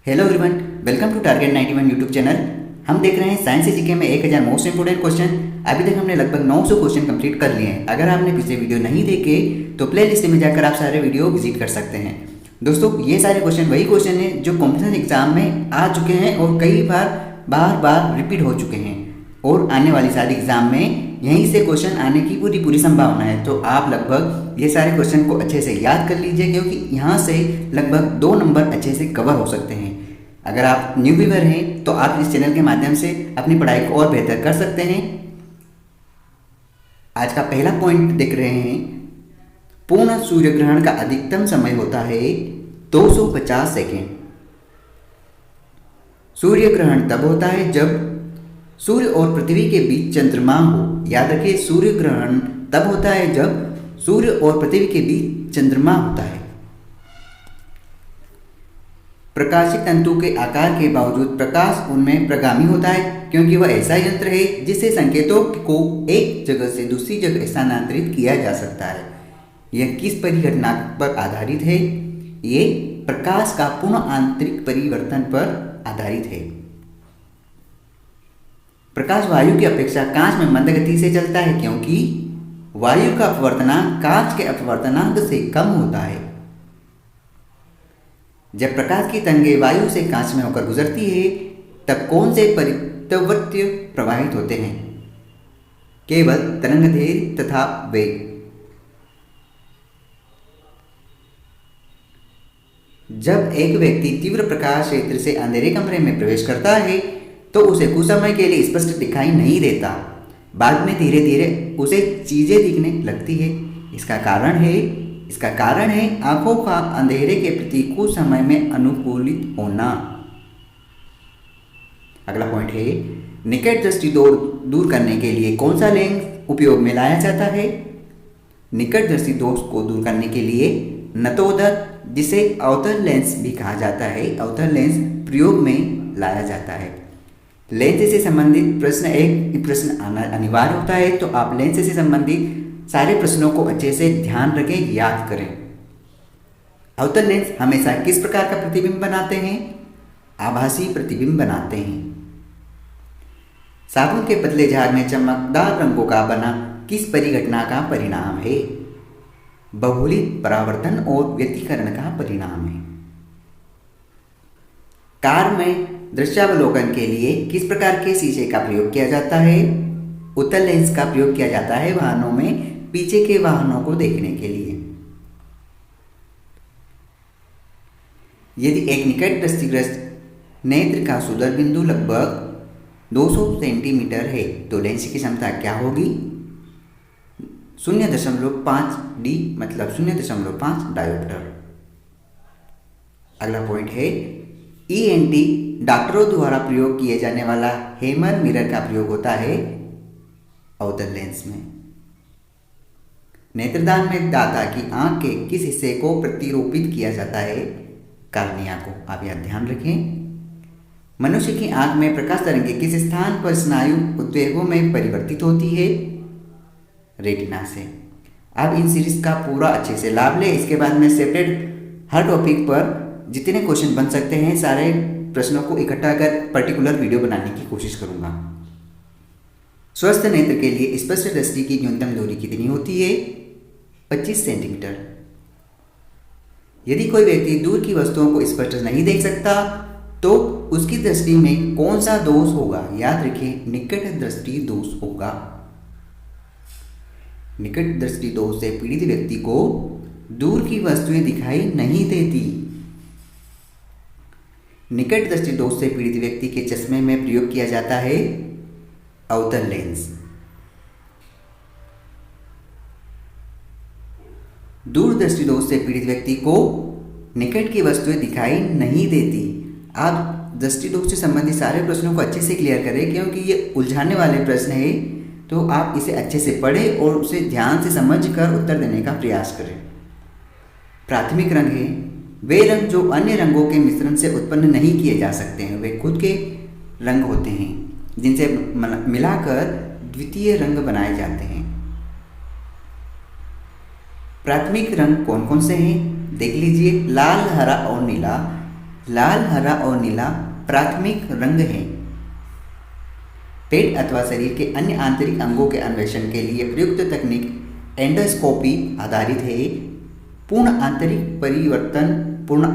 Hello everyone, welcome to target 91 YouTube channel. हम देख रहे हैं साइंस जीके में 1000 मोस्ट इंपोर्टेंट क्वेश्चन। अभी तक हमने लगभग 900 क्वेश्चन कंप्लीट कर लिए हैं। अगर आपने पिछले वीडियो नहीं देखे तो प्ले लिस्ट में जाकर आप सारे वीडियो विजिट कर सकते हैं। दोस्तों, ये सारे क्वेश्चन वही क्वेश्चन हैं जो कॉम्पिटिशन एग्जाम में आ चुके हैं और कई बार रिपीट हो चुके हैं, और आने वाली सारी एग्जाम में यहीं से क्वेश्चन आने की पूरी संभावना है। तो आप लगभग ये सारे क्वेश्चन को अच्छे से याद कर लीजिए, क्योंकि यहाँ से लगभग 2 नंबर अच्छे से कवर हो सकते हैं। अगर आप न्यू व्यूअर हैं तो आप इस चैनल के माध्यम से अपनी पढ़ाई को और बेहतर कर सकते हैं। आज का पहला पॉइंट देख रहे हैं। पूर्ण सूर्य ग्रहण का अधिकतम समय होता है 250 सेकेंड। सूर्य ग्रहण तब होता है जब सूर्य और पृथ्वी के बीच चंद्रमा हो। याद रखिए, सूर्य ग्रहण तब होता है जब सूर्य और पृथ्वी के बीच चंद्रमा होता है। प्रकाशिक तंतु के आकार के बावजूद प्रकाश उनमें प्रगामी होता है, क्योंकि वह ऐसा यंत्र है जिससे संकेतों को एक जगह से दूसरी जगह स्थानांतरित किया जा सकता है। यह किस परिघटना पर आधारित है? ये प्रकाश का पूर्ण आंतरिक परिवर्तन पर आधारित है। प्रकाश वायु की अपेक्षा कांच में मंद गति से चलता है, क्योंकि वायु का अपवर्तनांक कांच के अपवर्तनांक से कम होता है। जब प्रकाश की तरंगें वायु से कांच में होकर गुजरती है तब कौन से परिवर्त्य प्रवाहित होते हैं? केवल तरंगदैर्घ्य तथा वेग। जब एक व्यक्ति तीव्र प्रकाश क्षेत्र से अंधेरे कमरे में प्रवेश करता है तो उसे कुछ समय के लिए स्पष्ट दिखाई नहीं देता। बाद में धीरे धीरे उसे चीजें दिखने लगती है। इसका कारण है आंखों का अंधेरे के प्रति कुछ समय में अनुकूलित होना। अगला पॉइंट है, निकट दृष्टि दूर करने के लिए कौन सा लेंस उपयोग में लाया जाता है? निकट दृष्टि दोष को दूर करने के लिए नतोदर, जिसे अवतल लेंस भी कहा जाता है, अवतल लेंस प्रयोग में लाया जाता है। लेंस से संबंधित प्रश्न आना अनिवार्य होता है, तो आप लेंस से संबंधित सारे प्रश्नों को अच्छे से ध्यान रखें, याद करें। अवतल लेंस हमेशा किस प्रकार का प्रतिबिंब बनाते हैं? आभासी प्रतिबिंब बनाते हैं। साबुन के पतले झाग में चमकदार रंगों का बना किस परिघटना का परिणाम है? बहुलित परावर्तन और व्यतिकरण का परिणाम है। कार में दृश्यावलोकन के लिए किस प्रकार के शीशे का प्रयोग किया जाता है? उत्तल लेंस का प्रयोग किया जाता है वाहनों में पीछे के वाहनों को देखने के लिए। यदि एक निकट दृष्टिग्रस्त नेत्र का सुदूर बिंदु लगभग 200 सेंटीमीटर है तो लेंस की क्षमता क्या होगी? 0.5 डी, मतलब 0.5 डायोप्टर। अगला पॉइंट है, ईएनटी डॉक्टरों द्वारा प्रयोग किए जाने वाला हेमर मिरर का प्रयोग होता है अवतल लेंस में। नेत्रदान में दाता की आंख के किस हिस्से को प्रतिरूपित किया जाता है? कार्निया को। आप यह ध्यान रखें। मनुष्य की आंख में प्रकाश तरंगें किस स्थान पर स्नायु उद्वेगों में परिवर्तित होती है? रेटिना से। अब इन सीरीज का पूरा अच्छे से लाभ ले। इसके बाद में सेपरेट हर टॉपिक पर जितने क्वेश्चन बन सकते हैं सारे प्रश्नों को इकट्ठा कर पर्टिकुलर वीडियो बनाने की कोशिश करूंगा। स्वस्थ नेत्र के लिए स्पष्ट दृष्टि की न्यूनतम दूरी कितनी होती है? 25 सेंटीमीटर। यदि कोई व्यक्ति दूर की वस्तुओं को स्पष्ट नहीं देख सकता तो उसकी दृष्टि में कौन सा दोष होगा? याद रखिए, निकट दृष्टि दोष होगा। निकट दृष्टि दोष से पीड़ित व्यक्ति को दूर की वस्तुएं दिखाई नहीं देती। निकट दृष्टि दोष से पीड़ित व्यक्ति के चश्मे में प्रयोग किया जाता है अवतल लेंस। दूर दृष्टि दोष से पीड़ित व्यक्ति को निकट की वस्तुएं दिखाई नहीं देती। आप दृष्टि दोष से संबंधित सारे प्रश्नों को अच्छे से क्लियर करें, क्योंकि ये उलझाने वाले प्रश्न है, तो आप इसे अच्छे से पढ़ें और उसे ध्यान से समझकर उत्तर देने का प्रयास करें। प्राथमिक रंग है वे रंग जो अन्य रंगों के मिश्रण से उत्पन्न नहीं किए जा सकते हैं। वे खुद के रंग होते हैं जिनसे मिलाकर द्वितीय रंग बनाए जाते हैं। प्राथमिक रंग कौन कौन से हैं? देख लीजिए, लाल, हरा और नीला। लाल, हरा और नीला प्राथमिक रंग हैं। पेट अथवा शरीर के अन्य आंतरिक अंगों के अन्वेषण के लिए प्रयुक्त तकनीक एंडोस्कोपी आधारित है। पूर्ण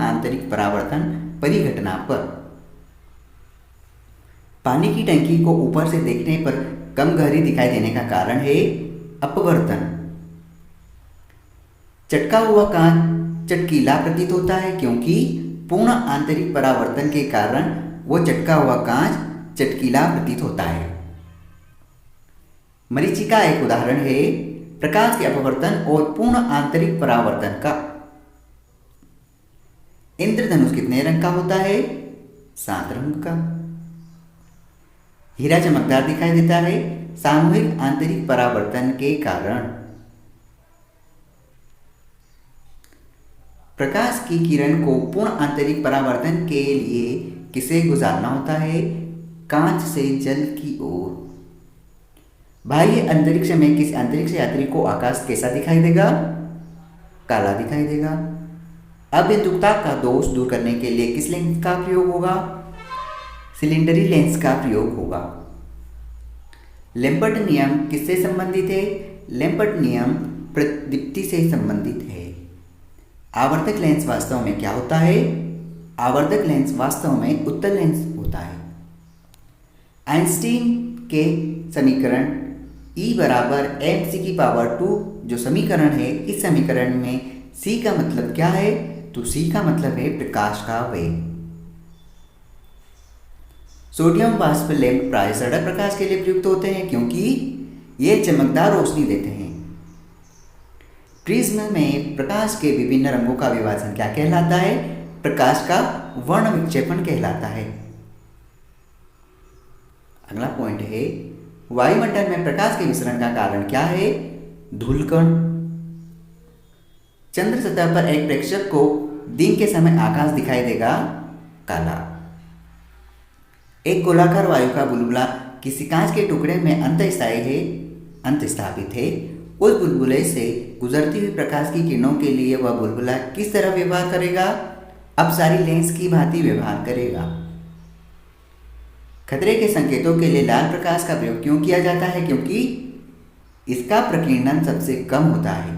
आंतरिक परावर्तन परिघटना पर। पानी की टंकी को ऊपर से देखने पर कम गहरी दिखाई देने का कारण है अपवर्तन। चटका हुआ कांच चटकीला प्रतीत होता है क्योंकि पूर्ण आंतरिक परावर्तन के कारण वो चटका हुआ कांच चटकीला प्रतीत होता है। मरीचिका एक उदाहरण है प्रकाश के अपवर्तन और पूर्ण आंतरिक परावर्तन का। इंद्रधनुष कितने रंग का होता है? 7 रंग का। हीरा चमकदार दिखाई देता है सामूहिक आंतरिक परावर्तन के कारण। प्रकाश की किरण को पूर्ण आंतरिक परावर्तन के लिए किसे गुजारना होता है? कांच से जल की ओर। बाह्य अंतरिक्ष में किसी अंतरिक्ष यात्री को आकाश कैसा दिखाई देगा? काला दिखाई देगा। अबिंदुकता का दोष दूर करने के लिए किस लेंस का प्रयोग होगा? सिलेंडरी लेंस का प्रयोग होगा। लेम्पर्ट नियम किससे संबंधित है? लेम्पर्ट नियम प्रदीप्ति से संबंधित है। आवर्धक लेंस वास्तव में क्या होता है? आवर्धक लेंस वास्तव में उत्तल लेंस होता है। आइंस्टीन के समीकरण E बराबर mc⁻², जो समीकरण है, इस समीकरण में c का मतलब क्या है? तो c का मतलब है प्रकाश का वेग। सोडियम वाष्प लैंप प्राय सड़क प्रकाश के लिए प्रयुक्त होते हैं क्योंकि ये चमकदार रोशनी देते हैं। प्रिज्म में प्रकाश के विभिन्न रंगों का विभाजन क्या कहलाता है? प्रकाश का वर्ण विक्षेपण कहलाता है। अगला पॉइंट है वायुमंडल में प्रकाश के विसरण का कारण क्या है? धूलकण। चंद्र सतह पर एक प्रेक्षक को दिन के समय आकाश दिखाई देगा काला। एक गोलाकार वायु का बुलबुला किसी कांच के टुकड़े में अंतस्थापित है। उस बुलबुले से गुजरती हुई प्रकाश की किरणों के लिए वह बुलबुला किस तरह व्यवहार करेगा? अपसारी लेंस की भांति व्यवहार करेगा। खतरे के संकेतों के लिए लाल प्रकाश का प्रयोग क्यों किया जाता है? क्योंकि इसका प्रकीर्णन सबसे कम होता है।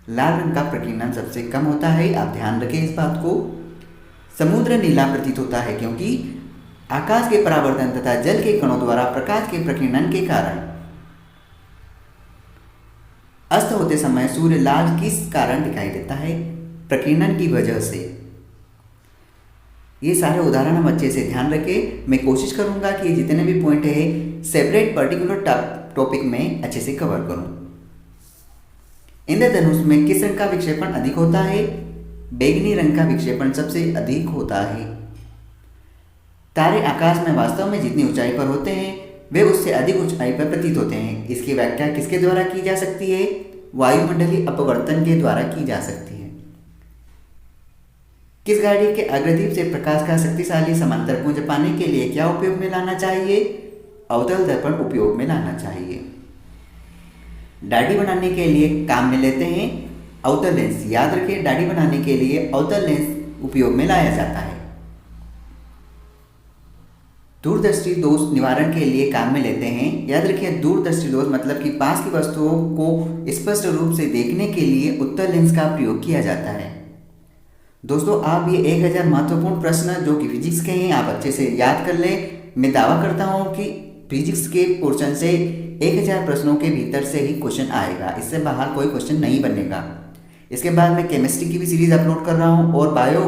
लाल रंग का प्रकीर्णन सबसे कम होता है, आप ध्यान रखें इस बात को। समुद्र नीला प्रतीत होता है क्योंकि आकाश के परावर्तन तथा जल के कणों द्वारा प्रकाश के प्रकीर्णन के कारण। अस्त होते समय सूर्य लाल किस कारण दिखाई देता है? प्रकीर्णन की वजह से। ये सारे उदाहरण हम अच्छे से ध्यान रखें। मैं कोशिश करूंगा कि जितने भी पॉइंट है सेपरेट पर्टिकुलर टॉपिक में अच्छे से कवर करूं। इंद्रधनुष में किस रंग का विक्षेपण अधिक होता है? बैंगनी रंग का विक्षेपण सबसे अधिक होता है। तारे आकाश में वास्तव में जितनी ऊंचाई पर होते हैं वे उससे अधिक ऊंचाई पर प्रतीत होते हैं। इसकी व्याख्या किसके द्वारा की जा सकती है? वायुमंडलीय अपवर्तन के द्वारा की जा सकती है। किस गाड़ी के अग्रदीप से प्रकाश का शक्तिशाली समांतर पुंज पाने के लिए क्या उपयोग में लाना चाहिए? अवतल दर्पण उपयोग में लाना चाहिए। दाढ़ी बनाने के लिए काम में लेते हैं अवतल लेंस। याद रखें, दाढ़ी बनाने के लिए अवतल लेंस उपयोग में लाया जाता है। दूरदृष्टि दोष निवारण के लिए काम में लेते हैं। याद रखिए, दूरदृष्टि दोष मतलब कि पास की वस्तुओं को स्पष्ट रूप से देखने के लिए उत्तल लेंस का प्रयोग किया जाता है। दोस्तों, आप ये 1000 महत्वपूर्ण प्रश्न जो कि फिजिक्स के हैं आप अच्छे से याद कर लें। मैं दावा करता हूँ कि फिजिक्स के पोर्शन से 1000 प्रश्नों के भीतर से ही क्वेश्चन आएगा, इससे बाहर कोई क्वेश्चन नहीं बनेगा। इसके बाद मैं केमिस्ट्री की भी सीरीज अपलोड कर रहा हूँ और बायो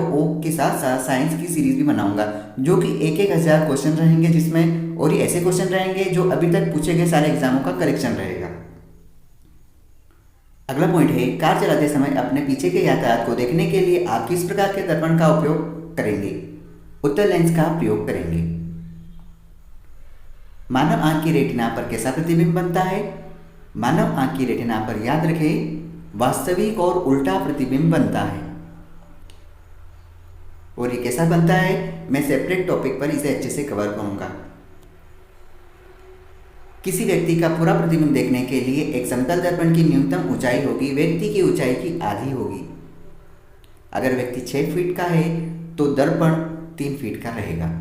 के साथ साथ साइंस की सीरीज भी बनाऊंगा, जो कि 1000 क्वेश्चन रहेंगे, जिसमें और ये ऐसे क्वेश्चन रहेंगे जो अभी तक पूछे गए सारे एग्जामों का करेक्शन रहेगा। अगला पॉइंट है, कार चलाते समय अपने पीछे के यातायात को देखने के लिए आप किस प्रकार के दर्पण का उपयोग करेंगे? उत्तल लेंस का प्रयोग करेंगे। मानव आंख की रेटिना पर कैसा प्रतिबिंब बनता है? मानव आंख की रेटिना पर याद रखें वास्तविक और उल्टा प्रतिबिंब बनता है। और ये कैसा बनता है मैं सेपरेट टॉपिक पर इसे अच्छे से कवर करूंगा। किसी व्यक्ति का पूरा प्रतिबिंब देखने के लिए एक समतल दर्पण की न्यूनतम ऊंचाई होगी व्यक्ति की ऊंचाई की आधी होगी। अगर व्यक्ति 6 फीट का है तो दर्पण 3 फीट का रहेगा।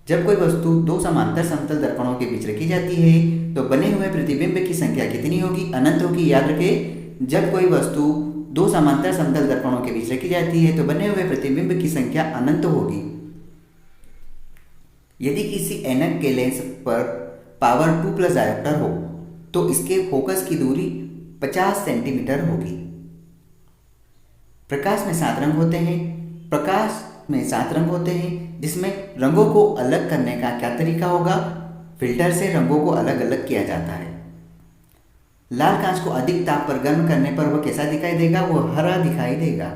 जब कोई वस्तु दो समांतर समतल दर्पणों के बीच रखी जाती है तो बने हुए प्रतिबिंब की संख्या कितनी होगी? अनंत होगी। याद रखें, जब कोई वस्तु दो समांतर समतल दर्पणों के बीच रखी जाती है तो बने हुए प्रतिबिंब की संख्या अनंत होगी। यदि किसी ऐनक के लेंस पर पावर 2+ डायोप्टर हो तो इसके फोकस की दूरी 50 सेंटीमीटर होगी। प्रकाश में 7 रंग होते हैं। प्रकाश में 7 रंग होते हैं जिसमें रंगों को अलग करने का क्या तरीका होगा? फिल्टर से रंगों को अलग अलग किया जाता है। लाल कांच को अधिक ताप पर गर्म करने पर वह कैसा दिखाई देगा? वह हरा दिखाई देगा।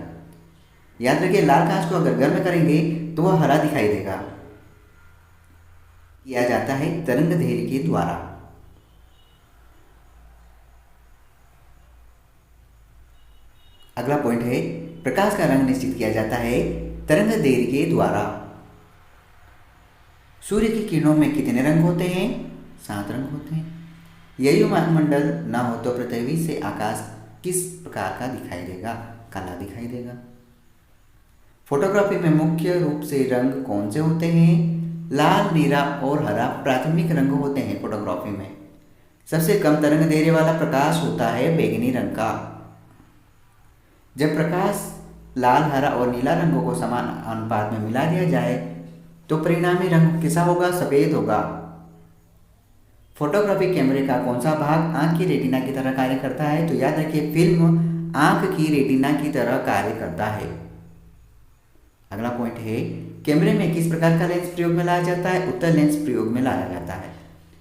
याद रखिए, लाल कांच को अगर गर्म करेंगे तो वह हरा दिखाई देगा। किया जाता है तरंगदैर्घ्य के द्वारा। अगला पॉइंट है, प्रकाश का रंग निश्चित किया जाता है तरंगदैर्घ्य के द्वारा। सूर्य की किरणों में कितने रंग होते हैं? 7 रंग होते हैं। यदि वायुमंडल न हो तो पृथ्वी से आकाश किस प्रकार का दिखाई देगा? काला दिखाई देगा। फोटोग्राफी में मुख्य रूप से रंग कौन से होते हैं? लाल, नीला और हरा प्राथमिक रंग होते हैं फोटोग्राफी में। सबसे कम तरंगदैर्घ्य वाला प्रकाश होता है बैंगनी रंग का। जब प्रकाश लाल, हरा और नीला रंगों को समान अनुपात में मिला दिया जाए तो परिणामी रंग कैसा होगा? सफेद होगा। फोटोग्राफी कैमरे का कौन सा भाग आंख की रेटिना की तरह कार्य करता है? तो याद रखिए, फिल्म आंख की रेटिना की तरह कार्य करता है। अगला पॉइंट है, कैमरे में किस प्रकार का लेंस प्रयोग में लाया जाता है? उत्तल लेंस प्रयोग में लाया जाता है।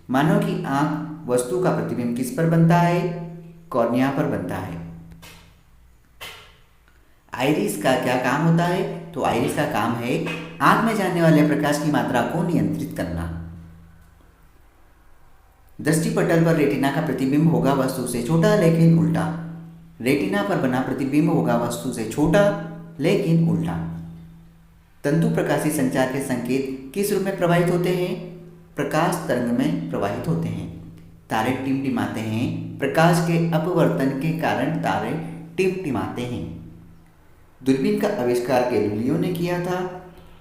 मानव की आंख वस्तु का प्रतिबिंब किस पर बनता है? कॉर्निया पर बनता है। आइरिस का क्या काम होता है? तो आइरिस का काम है आंख में जाने वाले प्रकाश की मात्रा को नियंत्रित करना। दृष्टिपटल पर रेटिना का प्रतिबिंब होगा वस्तु से छोटा लेकिन उल्टा। रेटिना पर बना प्रतिबिंब होगा वस्तु से छोटा लेकिन उल्टा। तंतु प्रकाशीय संचार के संकेत किस रूप में प्रवाहित होते हैं? प्रकाश तरंग में प्रवाहित होते हैं। तारे टिमटिमाते हैं। प्रकाश के अपवर्तन के कारण तारे टिमटिमाते हैं। दूरबीन का आविष्कार गैलीलियो ने किया था।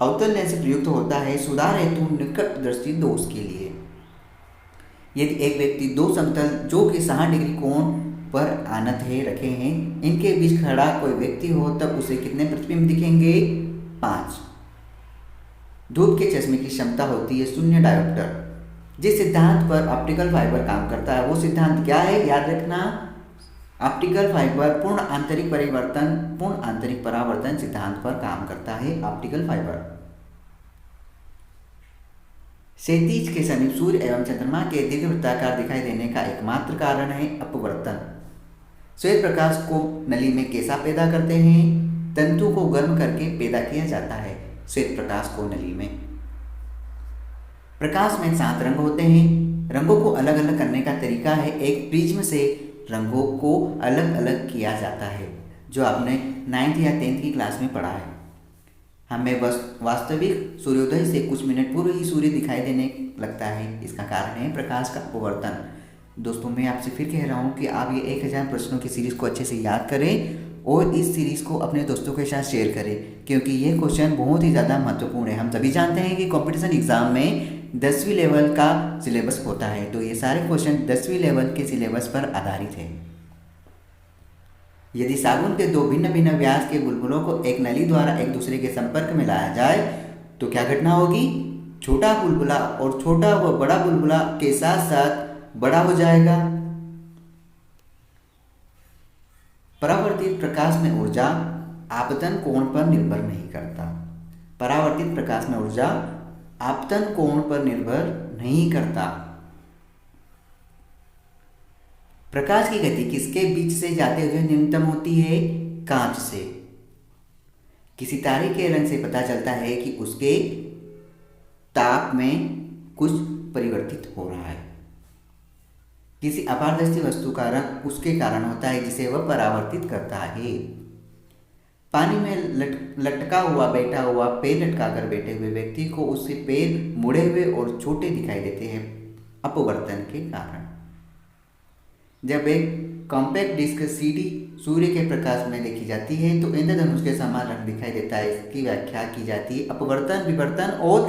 अवतल लेंस प्रयुक्त होता है सुधार हेतु निकट दृष्टि दोष के लिए। यदि एक व्यक्ति दो समतल जो कि 60 डिग्री कोण पर आनत है रखे हैं, इनके बीच खड़ा कोई व्यक्ति हो तब उसे कितने प्रतिबिंब दिखेंगे? 5। धूप के चश्मे की क्षमता होती है 0 डायोप्टर। जिस सिद्धांत पर ऑप्टिकल फाइबर काम करता है वो सिद्धांत क्या है? याद रखना, ऑप्टिकल फाइबर पूर्ण आंतरिक परावर्तन सिद्धांत पर काम करता है। ऑप्टिकल फाइबर क्षैतिज के समीप सूर्य एवं चंद्रमा के दीर्घवृत्ताकार दिखाई देने का एकमात्र कारण है अपवर्तन। श्वेत प्रकाश को नली में कैसा पैदा करते हैं? तंतु को गर्म करके पैदा किया जाता है श्वेत प्रकाश को नली में। प्रकाश में 7 रंग होते हैं। रंगों को अलग अलग करने का तरीका है एक प्रिज्म से रंगों को अलग अलग किया जाता है, जो आपने 9th या 10th की क्लास में पढ़ा है। हमें वास्तविक सूर्योदय से कुछ मिनट पूर्व ही सूर्य दिखाई देने लगता है। इसका कारण है प्रकाश का अपवर्तन। दोस्तों, मैं आपसे फिर कह रहा हूँ कि आप ये 1000 प्रश्नों की सीरीज़ को अच्छे से याद करें और इस सीरीज़ को अपने दोस्तों के साथ शेयर करें, क्योंकि ये क्वेश्चन बहुत ही ज़्यादा महत्वपूर्ण है। हम सभी जानते हैं कि कंपटीशन एग्जाम में 10वीं लेवल का सिलेबस होता है, तो ये सारे क्वेश्चन 10वीं लेवल के सिलेबस पर आधारित है। यदि साबुन के 2 भिन्न भिन्न व्यास के बुलबुलों को एक नली द्वारा एक दूसरे के संपर्क में लाया जाए तो क्या घटना होगी? छोटा बुलबुला और छोटा व बड़ा बुलबुला के साथ साथ बड़ा हो जाएगा। परावर्तित प्रकाश में ऊर्जा आपतन कोण पर निर्भर नहीं करता। परावर्तित प्रकाश में ऊर्जा आपतन कोण पर निर्भर नहीं करता। प्रकाश की गति किसके बीच से जाते हुए न्यूनतम होती है? कांच से। किसी तारे के रंग से पता चलता है कि उसके ताप में कुछ परिवर्तित हो रहा है। किसी अपारदर्शी वस्तु का रंग उसके कारण होता है जिसे वह परावर्तित करता है। पानी में लटका हुआ बैठा हुआ पैर लटकाकर बैठे हुए व्यक्ति को उसके पैर मुड़े हुए और छोटे दिखाई देते हैं अपवर्तन के कारण। जब एक कॉम्पैक्ट डिस्क सीडी सूर्य के प्रकाश में देखी जाती है तो इंद्रधनुष के समान रंग दिखाई देता है। इसकी व्याख्या की जाती है अपवर्तन, विवर्तन और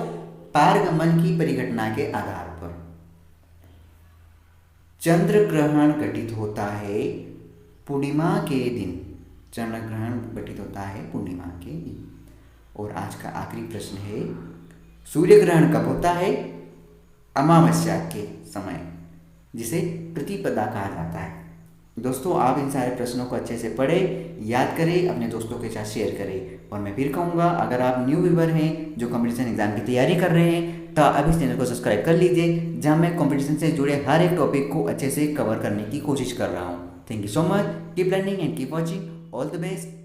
पारगमन की परिघटना के आधार पर। चंद्र ग्रहण घटित होता है पूर्णिमा के दिन। चंद्र ग्रहण घटित होता है पूर्णिमा के दिन। और आज का आखिरी प्रश्न है, सूर्य ग्रहण कब होता है? अमावस्या के समय, जिसे प्रतिपदा कहा जाता है। दोस्तों, आप इन सारे प्रश्नों को अच्छे से पढ़ें, याद करें, अपने दोस्तों के साथ शेयर करें। और मैं फिर कहूँगा, अगर आप न्यू व्यूअर हैं जो कंपटीशन एग्जाम की तैयारी कर रहे हैं तो आप इस चैनल को सब्सक्राइब कर लीजिए, जहाँ मैं कंपटीशन से जुड़े हर एक टॉपिक को अच्छे से कवर करने की कोशिश कर रहा हूँ। Thank you so much, keep learning and keep watching, all the best.